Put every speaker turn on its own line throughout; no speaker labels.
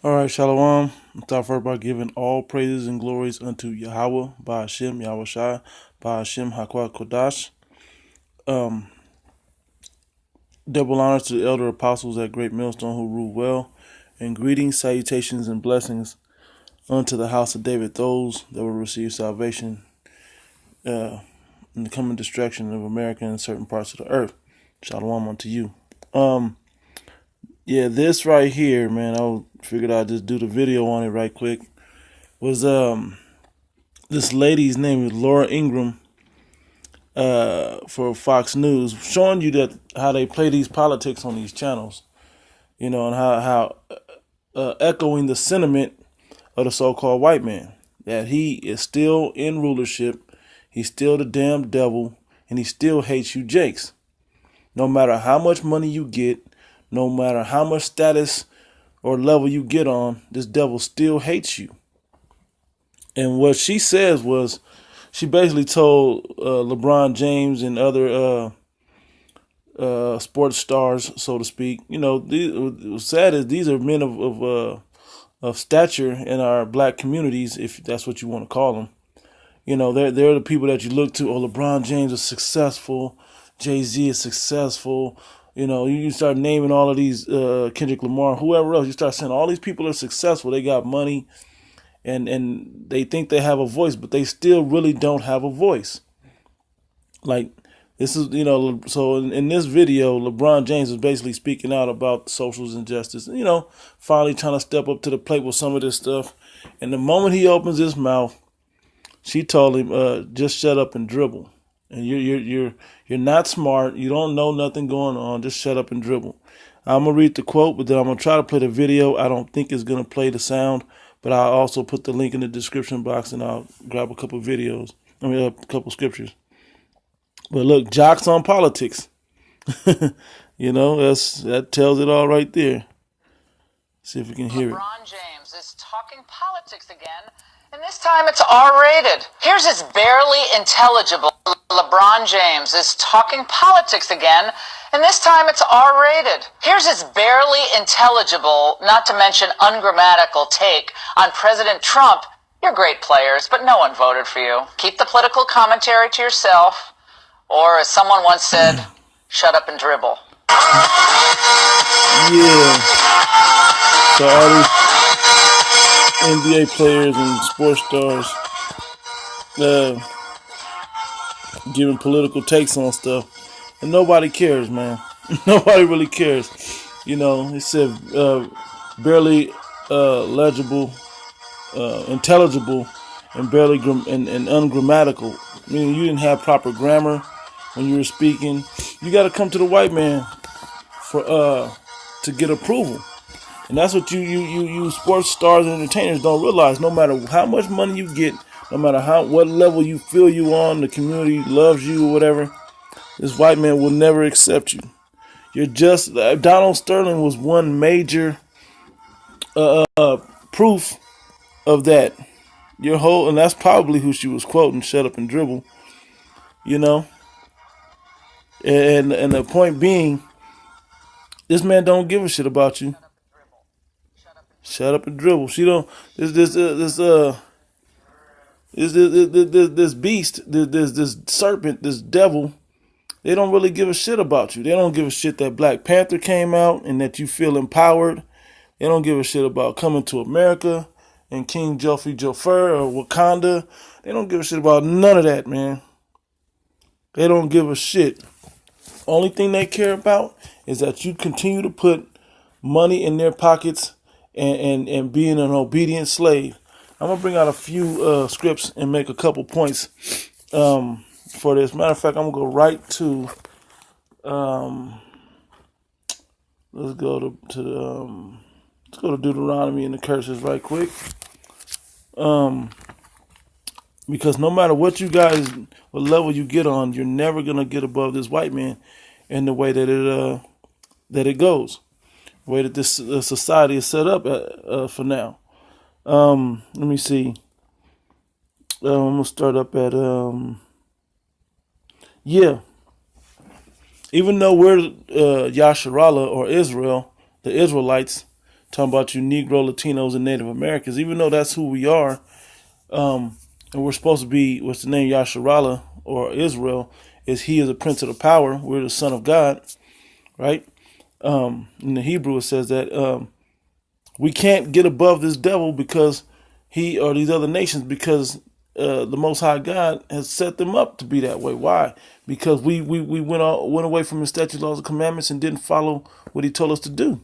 All right, Shalom. Start first by giving all praises and glories unto Yahweh, by Hashem, Yahweh Shai, by Hashem, Hakwa Kodash. Um, Double honors to the elder apostles at Great Millstone who rule well, and greetings, salutations, and blessings unto the house of David, those that will receive salvation in the coming destruction of America and certain parts of the earth. Shalom unto you. Um, yeah, this right here, man, figured I'd just do the video on it right quick. Was this lady's name is Laura Ingraham for Fox News, showing you that how they play these politics on these channels, and how echoing the sentiment of the so-called white man, that he is still in rulership, he's still the damn devil, and he still hates you jakes. No matter how much money you get, no matter how much status or level you get on, this devil still hates you. And what she says was, she basically told LeBron James and other sports stars, so to speak. What's sad is these are men of stature in our black communities, if that's what you want to call them. They're the people that you look to. Oh, LeBron James is successful. Jay-Z is successful. You start naming all of these, Kendrick Lamar, whoever else. You start saying all these people are successful. They got money. And they think they have a voice, but they still really don't have a voice. Like, this is, so in this video, LeBron James is basically speaking out about social injustice, finally trying to step up to the plate with some of this stuff. And the moment he opens his mouth, she told him, just shut up and dribble. And you're not smart. You don't know nothing going on. Just shut up and dribble. I'm going to read the quote, but then I'm going to try to play the video. I don't think it's going to play the sound, but I'll also put the link in the description box, and I'll grab a couple a couple scriptures. But look, jocks on politics. That tells it all right there. See if we can hear it.
LeBron James is talking politics again, and this time it's R-rated. Here's his barely intelligible. LeBron James is talking politics again, and this time it's R-rated. Here's his barely intelligible, not to mention ungrammatical take on President Trump. You're great players, but no one voted for you. Keep the political commentary to yourself, or as someone once said, shut up and dribble.
Yeah. So all these NBA players and sports stars giving political takes on stuff, and nobody cares, man. Nobody really cares. It said barely legible, intelligible, and barely and ungrammatical. Meaning you didn't have proper grammar when you were speaking. You got to come to the white man for to get approval. And that's what you sports stars and entertainers don't realize. No matter how much money you get, no matter what level you feel you on, the community loves you or whatever, this white man will never accept you. You're just Donald Sterling was one major proof of that. And that's probably who she was quoting. Shut up and dribble. And the point being, this man don't give a shit about you. Shut up and dribble. She don't. This beast, this serpent, this devil. They don't really give a shit about you. They don't give a shit that Black Panther came out and that you feel empowered. They don't give a shit about coming to America and King Joffrey Joffer or Wakanda. They don't give a shit about none of that, man. They don't give a shit. Only thing they care about is that you continue to put money in their pockets and being an obedient slave. I'm going to bring out a few scripts and make a couple points for this. Matter of fact, I'm going to go right to, let's go to Deuteronomy and the curses right quick. Because no matter what level you get on, you're never going to get above this white man in the way that it goes. The way that this society is set up for now. Let me see. I'm going to start up at, even though we're Yasharallah or Israel, the Israelites, talking about you Negro, Latinos, and Native Americans, even though that's who we are, and we're supposed to be, what's the name, Yasharallah, or Israel, is he is a prince of the power. We're the son of God, right? In the Hebrew, it says that we can't get above this devil because he, or these other nations, because the Most High God has set them up to be that way. Why? Because we went away from his statutes, laws, and commandments and didn't follow what he told us to do.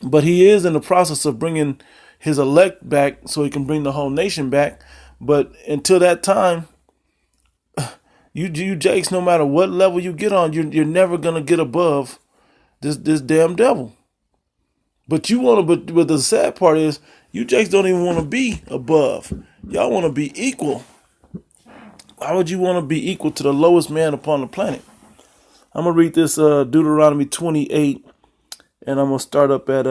But he is in the process of bringing his elect back so he can bring the whole nation back. But until that time, you Jakes, no matter what level you get on, you're never going to get above this damn devil. But you want to, but the sad part is, you Jakes don't even want to be above. Y'all want to be equal. Why would you want to be equal to the lowest man upon the planet? I'm going to read this Deuteronomy 28, and I'm going to start up at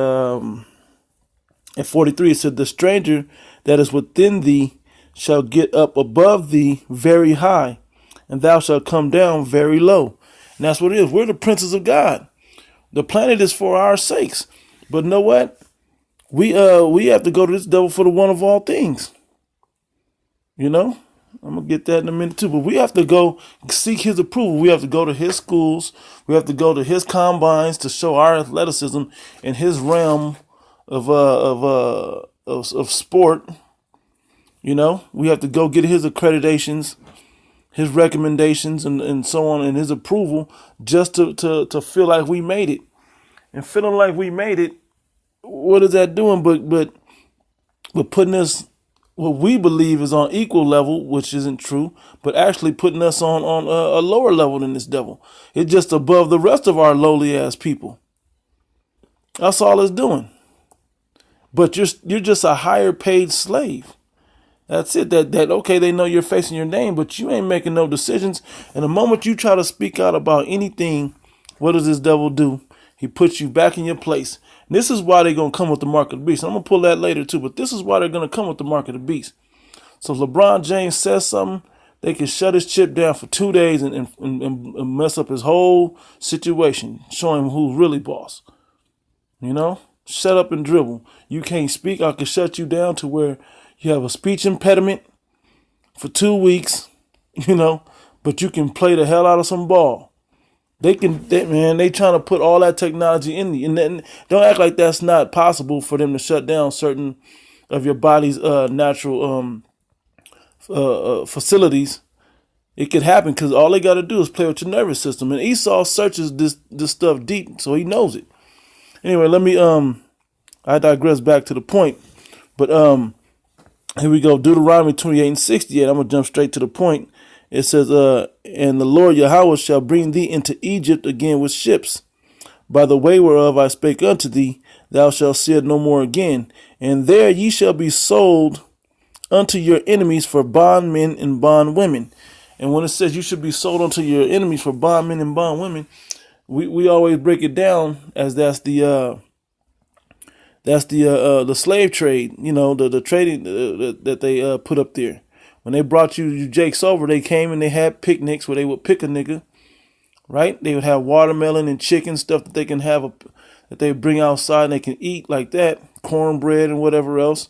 43. It said, the stranger that is within thee shall get up above thee very high, and thou shalt come down very low. And that's what it is. We're the princes of God. The planet is for our sakes. But know what? We have to go to this devil for the one of all things. You know? I'm going to get that in a minute too. But we have to go seek his approval. We have to go to his schools. We have to go to his combines to show our athleticism in his realm of sport. You know? We have to go get his accreditations, his recommendations, and so on, and his approval, just to feel like we made it. And feeling like we made it, what is that doing? But putting us, what we believe is on equal level, which isn't true, but actually putting us on a lower level than this devil. It's just above the rest of our lowly ass people. That's all it's doing. But you're just a higher paid slave. That's it. That okay, they know your face and your name, but you ain't making no decisions. And the moment you try to speak out about anything, what does this devil do? He puts you back in your place. And this is why they're going to come with the mark of the beast. I'm going to pull that later too, but this is why they're going to come with the mark of the beast. So if LeBron James says something, they can shut his chip down for 2 days and mess up his whole situation, show him who's really boss. You know, shut up and dribble. You can't speak. I can shut you down to where you have a speech impediment for 2 weeks, you know, but you can play the hell out of some ball. They trying to put all that technology in you. And then don't act like that's not possible for them to shut down certain of your body's natural facilities. It could happen because all they got to do is play with your nervous system. And Esau searches this stuff deep, so he knows it. Anyway, let me I digress back to the point. But here we go. Deuteronomy 28 and 68. I'm gonna jump straight to the point. It says, and the Lord Yahweh shall bring thee into Egypt again with ships. By the way whereof I spake unto thee, thou shalt see it no more again. And there ye shall be sold unto your enemies for bondmen and bondwomen. And when it says you should be sold unto your enemies for bondmen and bondwomen, we always break it down as that's the slave trade, you know, the trading that they put up there. When they brought you Jakes over, they came and they had picnics where they would pick a nigga, right? They would have watermelon and chicken stuff that they can have, that they bring outside and they can eat like that, cornbread and whatever else.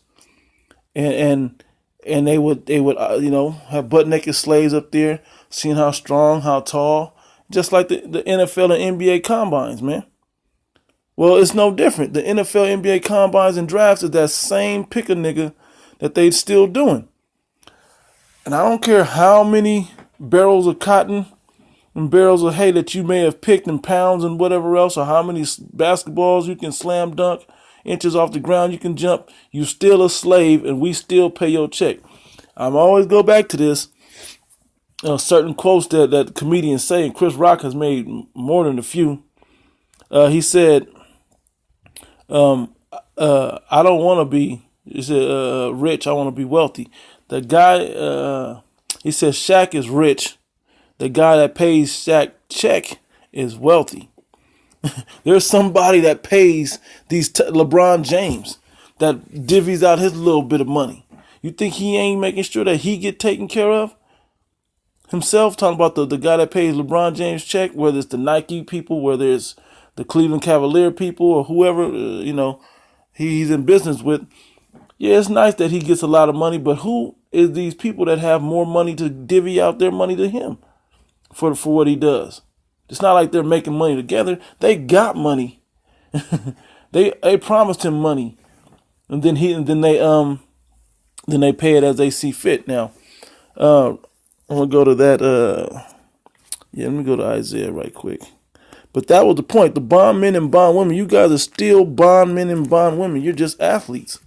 And they would have butt naked slaves up there, seeing how strong, how tall, just like the NFL and NBA combines, man. Well, it's no different. The NFL, NBA combines and drafts is that same pick a nigga that they still doing. And I don't care how many barrels of cotton and barrels of hay that you may have picked in pounds and whatever else, or how many basketballs you can slam dunk, inches off the ground you can jump, you still a slave and we still pay your check. I'm always go back to this. Certain quotes that comedians say, and Chris Rock has made more than a few. He said, I don't want to be rich, I want to be wealthy. The guy, he says Shaq is rich. The guy that pays Shaq check is wealthy. There's somebody that pays these LeBron James that divvies out his little bit of money. You think he ain't making sure that he get taken care of himself? Talking about the guy that pays LeBron James check, whether it's the Nike people, whether it's the Cleveland Cavalier people, or whoever, he's in business with. Yeah, it's nice that he gets a lot of money, but who is these people that have more money to divvy out their money to him for what he does? It's not like they're making money together. They got money. They promised him money, and then they pay it as they see fit. Now, I'm gonna go to that. Let me go to Isaiah right quick. But that was the point. The bondmen and bondwomen, you guys are still bondmen and bondwomen. You're just athletes.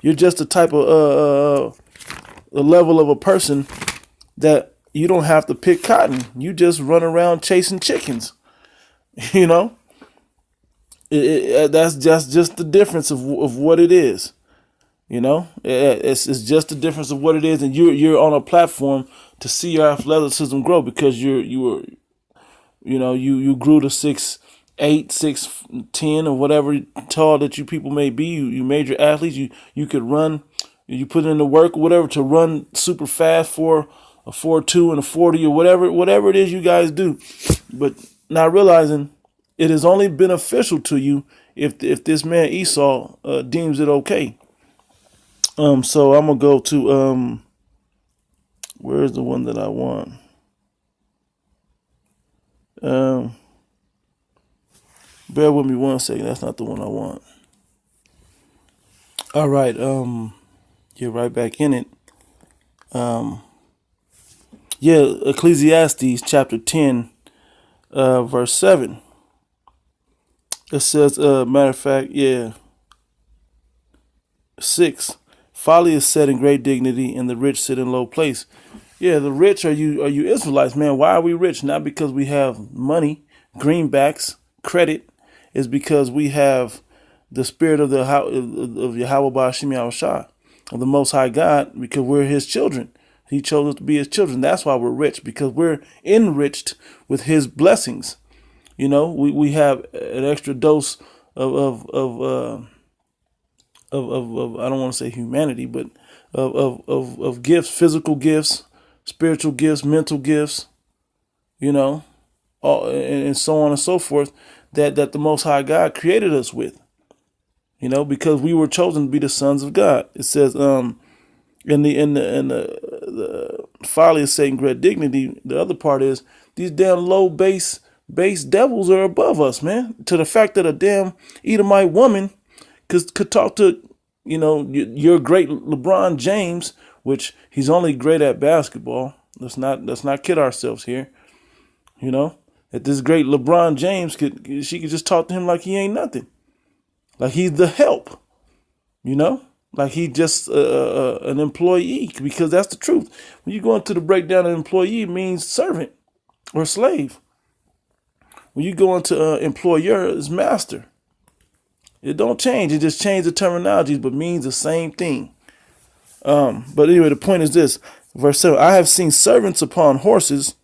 You're just the type of the level of a person that you don't have to pick cotton. You just run around chasing chickens. You know, that's just the difference of what it is. You know, it's just the difference of what it is, and you're on a platform to see your athleticism grow because you grew to 6'8", 6'10", or whatever tall that you people may be. You major athletes. You could run. You put in the work or whatever to run super fast for a 4.2 and a 40 or whatever it is you guys do, but not realizing it is only beneficial to you if this man Esau deems it okay. So I'm gonna go to where's the one that I want? Bear with me 1 second. That's not the one I want. All right. You're right back in it. Ecclesiastes chapter 10, verse 7. It says, matter of fact, 6. Folly is set in great dignity, and the rich sit in low place. Yeah, the rich are you Israelites, man. Why are we rich? Not because we have money, greenbacks, credit. It's because we have the spirit of Yahweh Ba'ashim Yahushua, of the Most High God, because we're His children. He chose us to be His children. That's why we're rich, because we're enriched with His blessings. You know, we have an extra dose of I don't want to say humanity, but of gifts, physical gifts, spiritual gifts, mental gifts, you know, and so on and so forth, that the Most High God created us with, you know, because we were chosen to be the sons of God. It says, in the folly is saying great dignity. The other part is these damn low base devils are above us, man. To the fact that a damn Edomite woman could talk to, you know, your great LeBron James, which he's only great at basketball. Let's not kid ourselves here. You know, that this great LeBron James she could just talk to him like he ain't nothing, like he's the help. You know, like he just an employee, because that's the truth. When you go into the breakdown of employee, it means servant or slave. When you go into employer, it's master. It don't change. It just change the terminologies, but means the same thing. But anyway, the point is this. Verse 7, I have seen servants upon horses.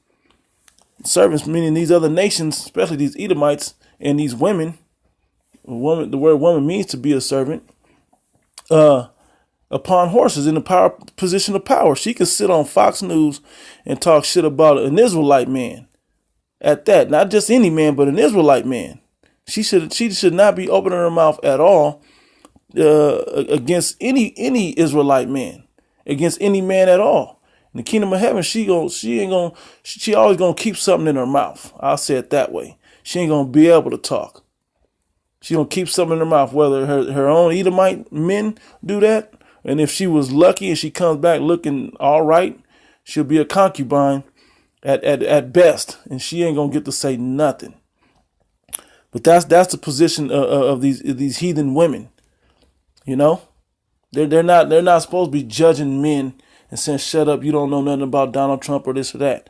Servants meaning these other nations, especially these Edomites and these women. The word woman means to be a servant. Upon horses in the position of power. She could sit on Fox News and talk shit about an Israelite man. At that, not just any man, but an Israelite man. She should not be opening her mouth at all against any Israelite man, against any man at all. In the kingdom of heaven, she always gonna keep something in her mouth. I'll say it that way. She ain't gonna be able to talk. She gonna keep something in her mouth, whether her own Edomite men do that, and if she was lucky and she comes back looking all right, she'll be a concubine at best, and she ain't gonna get to say nothing. But that's the position of these heathen women. You know, they're not supposed to be judging men and saying, "Shut up, you don't know nothing about Donald Trump or this or that."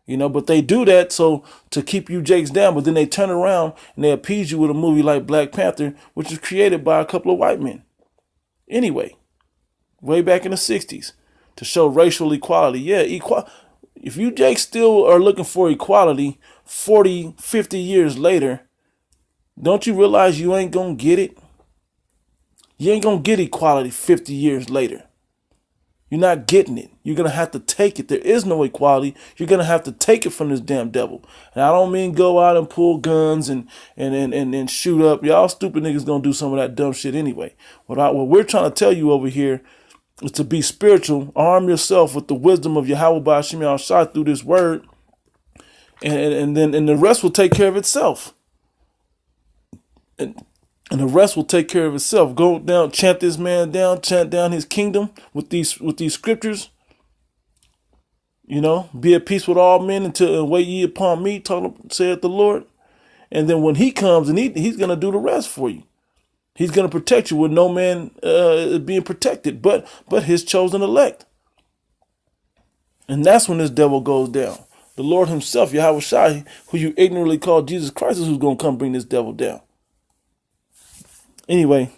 You know, but they do that so to keep you jakes down. But then they turn around and they appease you with a movie like Black Panther, which was created by a couple of white men. Anyway, way back in the 60s to show racial equality. Yeah, if you jakes still are looking for equality 40, 50 years later, don't you realize you ain't gonna get it? You ain't gonna get equality 50 years later. You're not getting it. You're going to have to take it. There is no equality. You're going to have to take it from this damn devil. And I don't mean go out and pull guns and shoot up. Y'all stupid niggas going to do some of that dumb shit anyway. What we're trying to tell you over here is to be spiritual. Arm yourself with the wisdom of Yahweh Ba'Shem Yahushua through this word. And the rest will take care of itself. And the rest will take care of itself. Go down, chant this man down, chant down his kingdom with these scriptures. Be at peace with all men until wait ye upon me, saith the Lord. And then when he comes, and he's going to do the rest for you. He's going to protect you when no man is being protected, but his chosen elect. And that's when this devil goes down. The Lord himself, Yahweh Shai, who you ignorantly call Jesus Christ, is who's going to come bring this devil down. Anyway,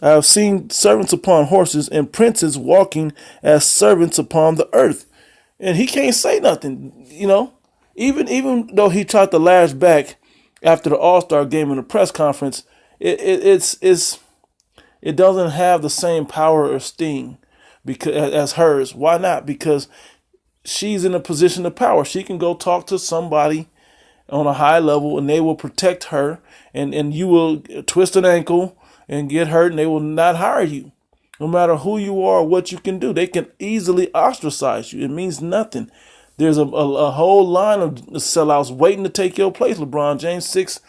I have seen servants upon horses and princes walking as servants upon the earth. And he can't say nothing, Even though he tried to lash back after the All-Star game in the press conference, it doesn't have the same power or sting as hers. Why not? Because she's in a position of power. She can go talk to somebody on a high level and they will protect her, and you will twist an ankle and get hurt and they will not hire you. No matter who you are or what you can do, they can easily ostracize you. It means nothing. There's a whole line of sellouts waiting to take your place. LeBron James, 6'8",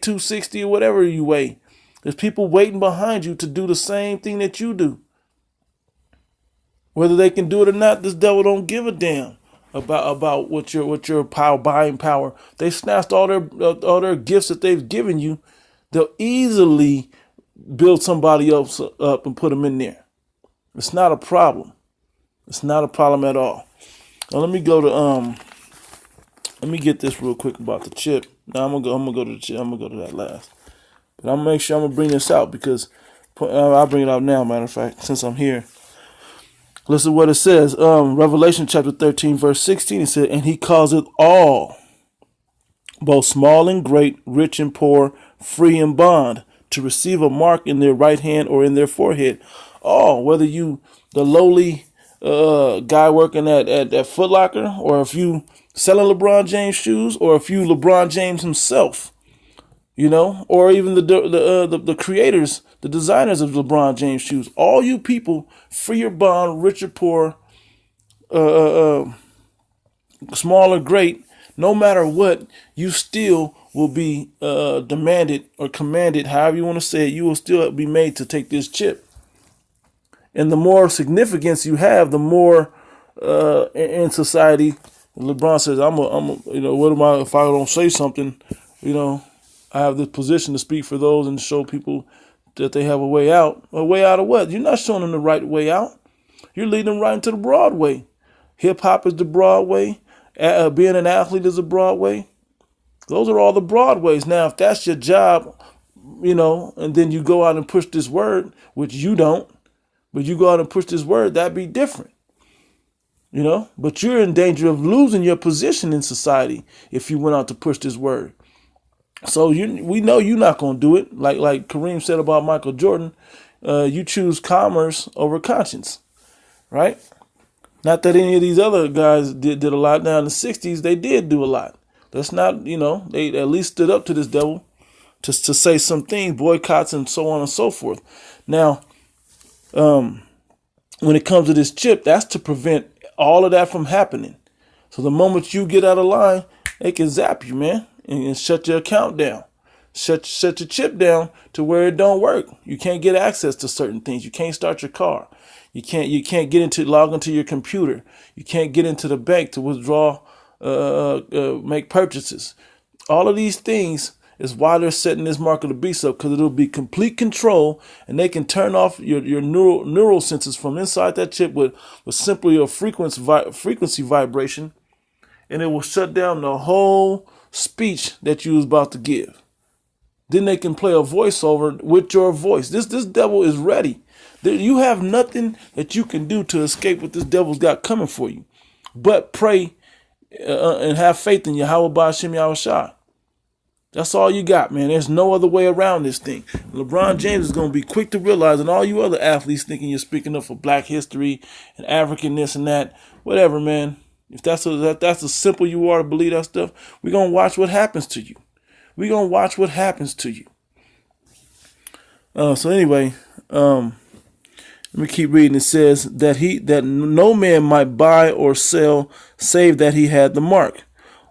260 or whatever you weigh. There's people waiting behind you to do the same thing that you do. Whether they can do it or not, this devil don't give a damn about what your power, buying power. They snatched all their gifts that they've given you. They'll easily build somebody else up and put them in there. It's not a problem. It's not a problem at all. Now let me go to let me get this real quick about the chip. Now I'm gonna go to the chip. I'm gonna go to that last. But I'm gonna make sure I'm gonna bring this out because I'll bring it out now, matter of fact, since I'm here. Listen to what it says. Revelation chapter 13, verse 16, it said, and he causeth all, both small and great, rich and poor, free and bond, to receive a mark in their right hand or in their forehead. All, whether you the lowly guy working at Foot Locker, or if you selling LeBron James shoes, or if you LeBron James himself, or even the creators, the designers of LeBron James shoes. All you people, free or bond, rich or poor, small or great, no matter what, you still will be demanded or commanded, however you want to say it, you will still be made to take this chip. And the more significance you have, the more in society, LeBron says, what am I if I don't say something? I have this position to speak for those and show people that they have a way out. A way out of what? You're not showing them the right way out. You're leading them right into the Broadway. Hip hop is the Broadway. Being an athlete is a Broadway. Those are all the Broadways. Now, if that's your job, and then you go out and push this word, which you don't, but you go out and push this word, that'd be different. But you're in danger of losing your position in society if you went out to push this word. So we know you're not going to do it. Like Kareem said about Michael Jordan, you choose commerce over conscience, right? Not that any of these other guys did a lot. Now in the 60s, they did do a lot. That's not, they at least stood up to this devil to say some things, boycotts and so on and so forth. Now, when it comes to this chip, that's to prevent all of that from happening. So the moment you get out of line, they can zap you, man, and shut your account down. Shut your chip down to where it don't work. You can't get access to certain things. You can't start your car. You can't log into your computer. You can't get into the bank to withdraw, make purchases. All of these things is why they're setting this mark of the beast up, because it'll be complete control, and they can turn off your neural senses from inside that chip with simply a frequency vibration, and it will shut down the whole speech that you was about to give. Then they can play a voiceover with your voice. This devil is ready. You have nothing that you can do to escape what this devil's got coming for you, but pray and have faith in Yahweh Ba'Shem Yahushua. That's all you got, man. There's no other way around this thing. LeBron James is going to be quick to realize, and all you other athletes thinking you're speaking up for black history and African this and that, whatever, man. If that's as simple you are to believe that stuff, we're going to watch what happens to you. We're going to watch what happens to you. So anyway, let me keep reading. It says that no man might buy or sell save that he had the mark,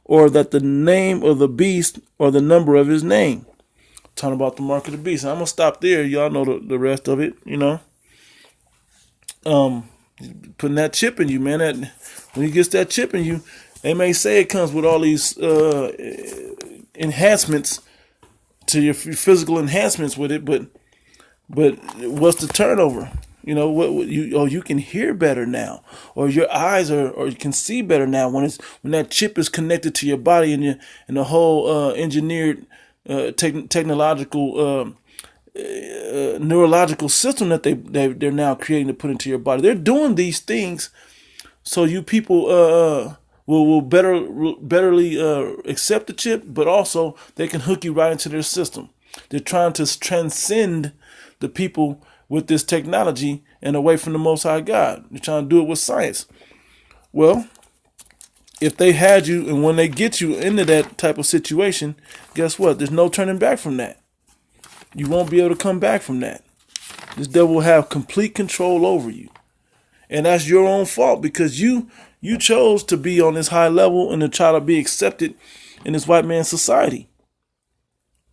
or that the name of the beast or the number of his name. Talking about the mark of the beast. I'm going to stop there. Y'all know the rest of it, putting that chip in you, man. That when he gets that chip in you, they may say it comes with all these enhancements to your physical enhancements with it, but what's the turnover? You can hear better now, or your eyes or you can see better now when that chip is connected to your body and the whole engineered technological neurological system that they're now creating to put into your body. They're doing these things so you people will betterly accept the chip, but also they can hook you right into their system. They're trying to transcend the people with this technology and away from the Most High God. They're trying to do it with science. Well, if they had you, and when they get you into that type of situation, guess what? There's no turning back from that. You won't be able to come back from that. This devil will have complete control over you. And that's your own fault, because you chose to be on this high level and to try to be accepted in this white man's society.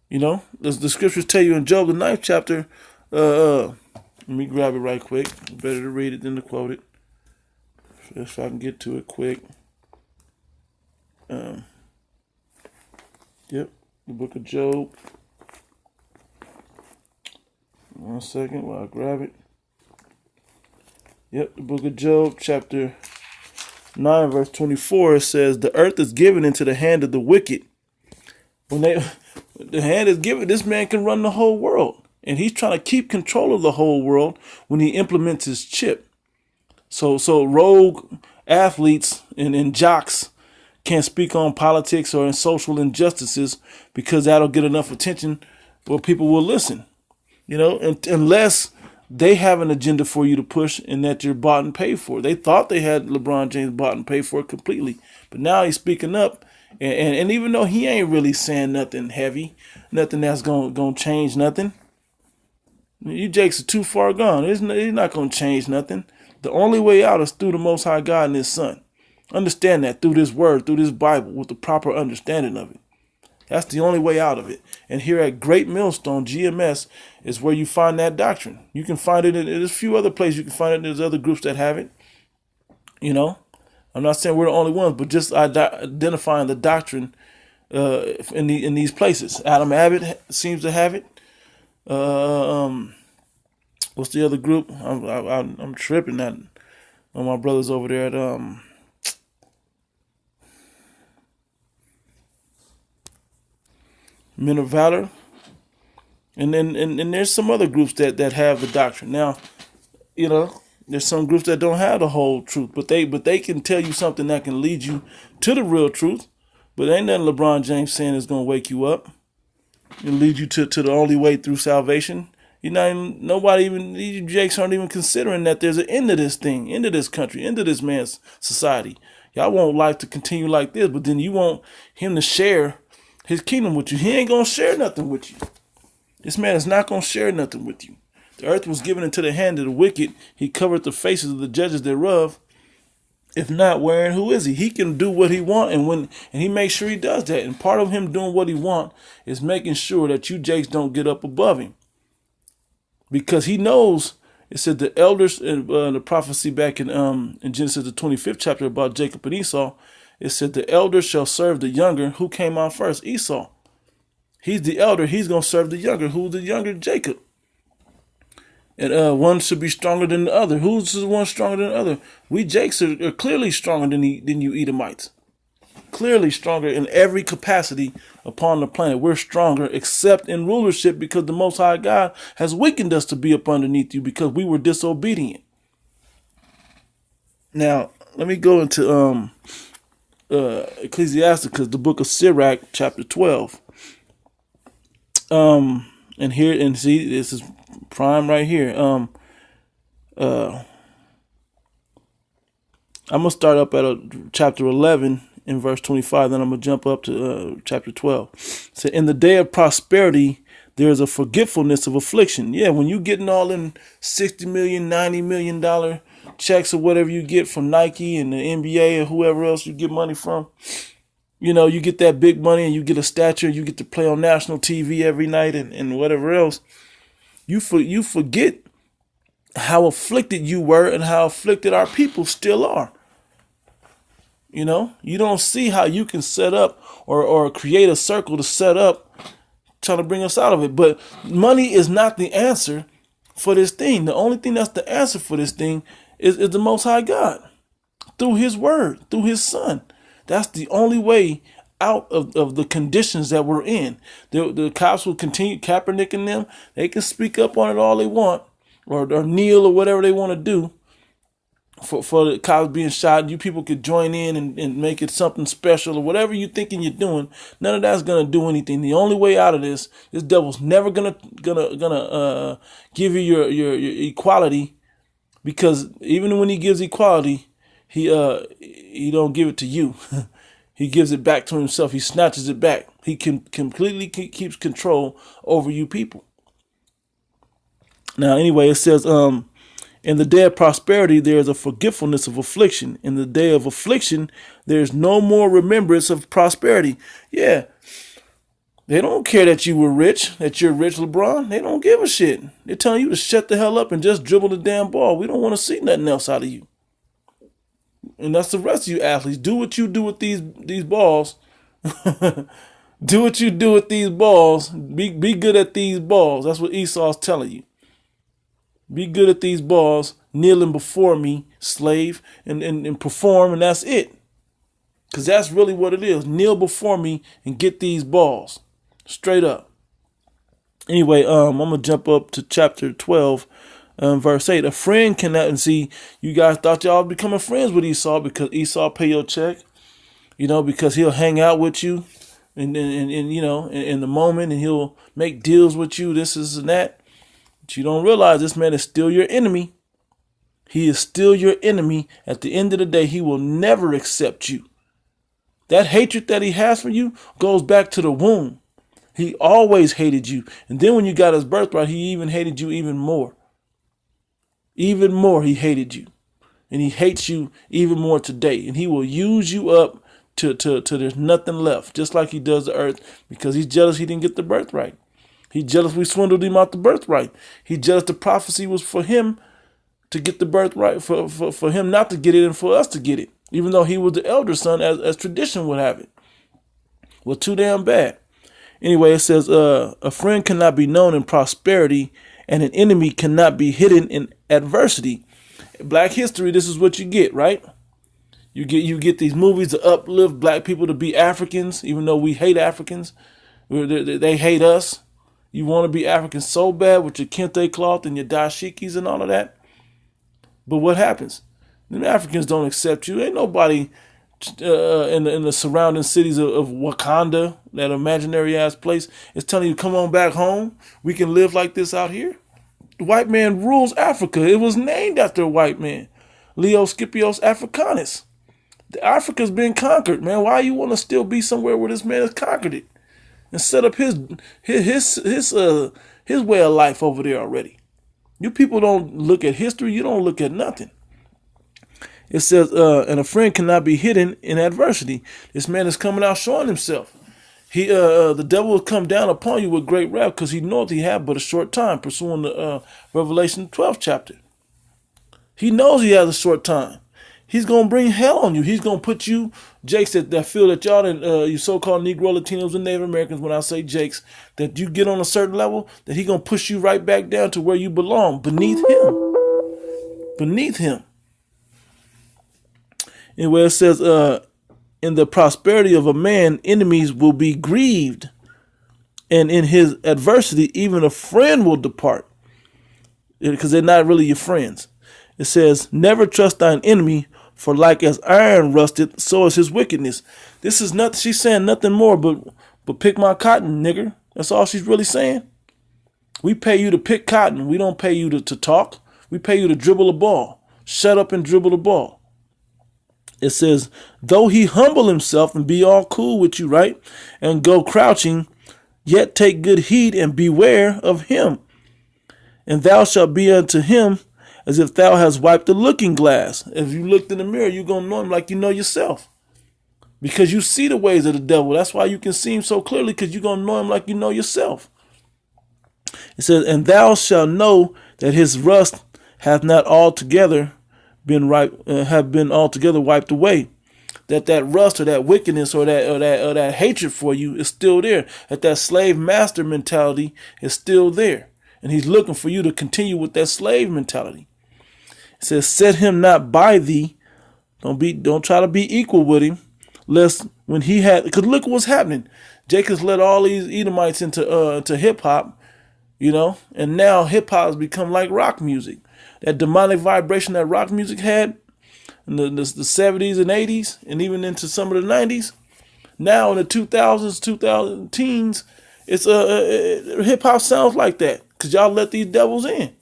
The scriptures tell you in Job, the 9th chapter, let me grab it right quick. Better to read it than to quote it. If I can get to it quick. The book of Job. One second while I grab it. The book of Job, chapter 9, verse 24, it says, the earth is given into the hand of the wicked. The hand is given, this man can run the whole world. And he's trying to keep control of the whole world when he implements his chip. So rogue athletes and jocks can't speak on politics or in social injustices, because that'll get enough attention where people will listen. Unless they have an agenda for you to push and that you're bought and paid for. They thought they had LeBron James bought and paid for completely, but now he's speaking up. And even though he ain't really saying nothing heavy, nothing that's gonna change nothing, you jakes are too far gone. He's not gonna change nothing. The only way out is through the Most High God and His Son. Understand that through this word, through this Bible, with the proper understanding of it. That's the only way out of it. And here at Great Millstone, GMS, is where you find that doctrine. You can find it there's a few other places you can find it. There's other groups that have it. I'm not saying we're the only ones, but just identifying the doctrine in these places. Adam Abbott seems to have it. What's the other group? I'm tripping on my brothers over there at Men of Valor, and there's some other groups that have the doctrine. Now, there's some groups that don't have the whole truth, but they can tell you something that can lead you to the real truth. But ain't nothing LeBron James saying is gonna wake you up and lead you to the only way through salvation. These jakes aren't even considering that there's an end to this thing, end to this country, end to this man's society. Y'all want life to continue like this, but then you want him to share his kingdom with you. He ain't gonna share nothing with you. This man is not gonna share nothing with you. The earth was given into the hand of the wicked. He covered the faces of the judges thereof. If not, where and who is he? He can do what he want, and he makes sure he does that. And part of him doing what he want is making sure that you jakes don't get up above him. Because he knows, it said the elders, the prophecy back in Genesis the 25th chapter about Jacob and Esau, it said the elder shall serve the younger. Who came out first? Esau. He's the elder. He's going to serve the younger. Who's the younger? Jacob. And one should be stronger than the other. Who's the one stronger than the other? We Jakes are clearly stronger than you Edomites. Clearly stronger in every capacity upon the planet. We're stronger except in rulership, because the Most High God has weakened us to be up underneath you because we were disobedient. Now, let me go into Ecclesiasticus, the book of Sirach, chapter 12. And here, and see, this is prime right here. I'm going to start up at chapter 11 in verse 25. Then I'm going to jump up to chapter 12. So in the day of prosperity, there is a forgetfulness of affliction. Yeah, when you getting all in $60 million, $90 million checks or whatever you get from Nike and the NBA or whoever else you get money from, you know, you get that big money and you get a stature, you get to play on national TV every night and whatever else. You forget how afflicted you were and how afflicted our people still are. You know, you don't see how you can set up or create a circle to set up trying to bring us out of it. But money is not the answer for this thing. The only thing that's the answer for this thing is the Most High God through his word, through his son. That's the only way out of the conditions that we're in. The cops will continue, Kaepernick and them, they can speak up on it all they want or kneel or whatever they want to do for the cops being shot. You people could join in and make it something special or whatever you're thinking you're doing. None of that's going to do anything. The only way out of this devil's never gonna give you your equality, because even when he gives equality, he don't give it to you. He gives it back to himself. He snatches it back. He can completely keeps control over you people. Now, anyway, it says, in the day of prosperity, there is a forgetfulness of affliction. In the day of affliction, there is no more remembrance of prosperity. Yeah, they don't care that you were rich, that you're rich, LeBron. They don't give a shit. They're telling you to shut the hell up and just dribble the damn ball. We don't want to see nothing else out of you. And that's the rest of you athletes. Do what you do with these balls. Do what you do with these balls. Be good at these balls. That's what Esau's telling you. Be good at these balls, kneeling before me, slave, and perform, and that's it. Because that's really what it is. Kneel before me and get these balls. Straight up. Anyway, I'm going to jump up to chapter 12, verse 8. A friend cannot, and see, you guys thought y'all becoming friends with Esau because Esau pay your check, you know, because he'll hang out with you and you know, in the moment, and he'll make deals with you, this and that. But you don't realize this man is still your enemy. He is still your enemy. At the end of the day, he will never accept you. That hatred that he has for you goes back to the womb. He always hated you. And then when you got his birthright, he even hated you even more. Even more, he hated you. And he hates you even more today. And he will use you up to there's nothing left, just like he does the earth, because he's jealous he didn't get the birthright. He's jealous we swindled him out the birthright. He's jealous the prophecy was for him to get the birthright, for him not to get it and for us to get it, even though he was the elder son, as tradition would have it. Well, too damn bad. Anyway, it says, a friend cannot be known in prosperity and an enemy cannot be hidden in adversity. Black history, this is what you get, right? You get these movies to uplift black people to be Africans, even though we hate Africans. They hate us. You want to be African so bad with your kente cloth and your dashikis and all of that. But what happens? The Africans don't accept you. Ain't nobody in the surrounding cities of Wakanda, that imaginary ass place, is telling you, come on back home. We can live like this out here. The white man rules Africa. It was named after a white man, Leo Scipios Africanus. Africa's been conquered, man. Why you want to still be somewhere where this man has conquered it and set up his way of life over there already? You people don't look at history. You don't look at nothing. It says, and a friend cannot be hidden in adversity. This man is coming out showing himself. The devil will come down upon you with great wrath, because he knows he had but a short time, pursuing the Revelation 12th chapter. He knows he has a short time. He's going to bring hell on you. He's going to put you, Jakes, that feel that y'all, you so-called Negro, Latinos, and Native Americans, when I say Jakes, that you get on a certain level, that he's going to push you right back down to where you belong, beneath him. Beneath him. Anyway, it says, in the prosperity of a man, enemies will be grieved, and in his adversity, even a friend will depart, because they're not really your friends. It says, never trust thine enemy, for like as iron rusted, so is his wickedness. This is not, she's saying nothing more but pick my cotton, nigger. That's all she's really saying. We pay you to pick cotton. We don't pay you to talk. We pay you to dribble a ball. Shut up and dribble the ball. It says, though he humble himself and be all cool with you, right? And go crouching, yet take good heed and beware of him. And thou shalt be unto him as if thou hast wiped the looking glass. If you looked in the mirror, you're going to know him like you know yourself. Because you see the ways of the devil. That's why you can see him so clearly, because you're going to know him like you know yourself. It says, and thou shalt know that his rust hath not altogether been altogether wiped away. That rust or that wickedness or that hatred for you is still there. That slave master mentality is still there. And he's looking for you to continue with that slave mentality. It says, set him not by thee. Don't try to be equal with him. Lest when he had, because look what's happening. Jacob's led all these Edomites into hip hop, and now hip hop has become like rock music. That demonic vibration that rock music had in the 70s and 80s, and even into some of the 90s. Now in the 2000s, 2000 teens, it's hip hop sounds like that because y'all let these devils in.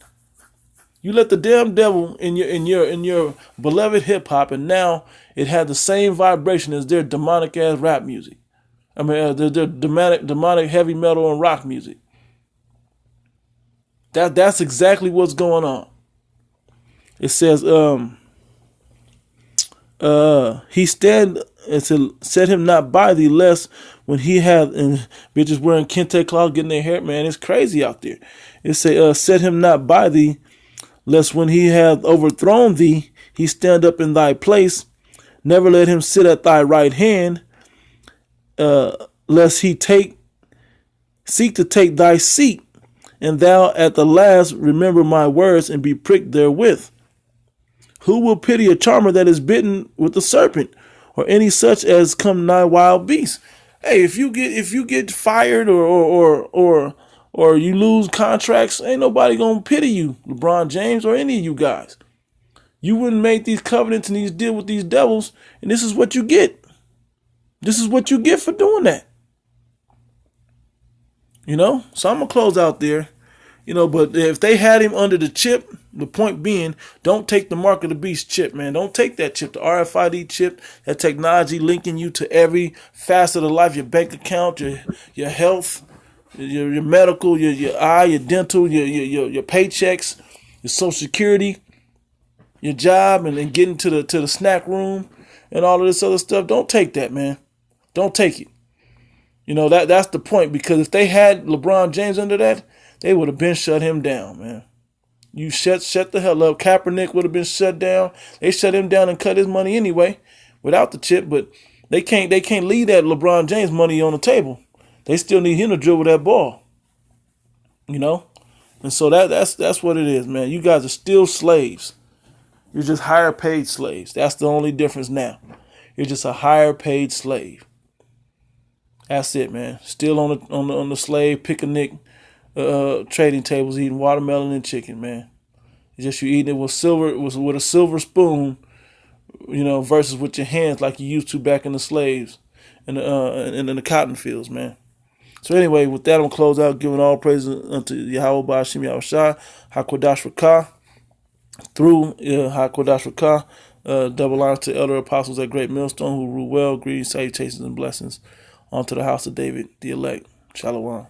You let the damn devil in your beloved hip hop, and now it had the same vibration as their demonic ass rap music. I mean, their demonic heavy metal and rock music. That's exactly what's going on. It says, he stand and set him not by thee, lest when he hath, and bitches wearing kente cloth getting their hair, man, it's crazy out there. It say, set him not by thee, lest when he hath overthrown thee, he stand up in thy place. Never let him sit at thy right hand, lest he seek to take thy seat, and thou at the last remember my words and be pricked therewith. Who will pity a charmer that is bitten with the serpent, or any such as come nigh wild beasts? Hey, if you get fired or you lose contracts, ain't nobody gonna pity you, LeBron James or any of you guys. You wouldn't make these covenants and these deal with these devils, and this is what you get. This is what you get for doing that. So I'm gonna close out there. But if they had him under the chip, the point being, don't take the mark of the beast chip, man. Don't take that chip, the RFID chip, that technology linking you to every facet of life, your bank account, your health, your medical, your eye, your dental, your paychecks, your social security, your job, and then getting to the snack room and all of this other stuff. Don't take that, man. Don't take it. That's the point, because if they had LeBron James under that, they would have been shut him down, man. You shut the hell up. Kaepernick would have been shut down. They shut him down and cut his money anyway without the chip, but they can't leave that LeBron James money on the table. They still need him to dribble that ball. And so that's what it is, man. You guys are still slaves. You're just higher paid slaves. That's the only difference now. You're just a higher paid slave. That's it, man. Still on the slave picnic trading tables, eating watermelon and chicken, man. It's just you eating it with a silver spoon, versus with your hands like you used to back in the slaves and in the cotton fields, man. So anyway, with that, I'm gonna close out, giving all praise unto Yahweh Ba'ashim Yahushua, HaKodash Rakah, through HaKodash Rakah, double honors to elder apostles at Great Millstone who rule well, greetings, salutations, and blessings onto the house of David, the elect. Shalom.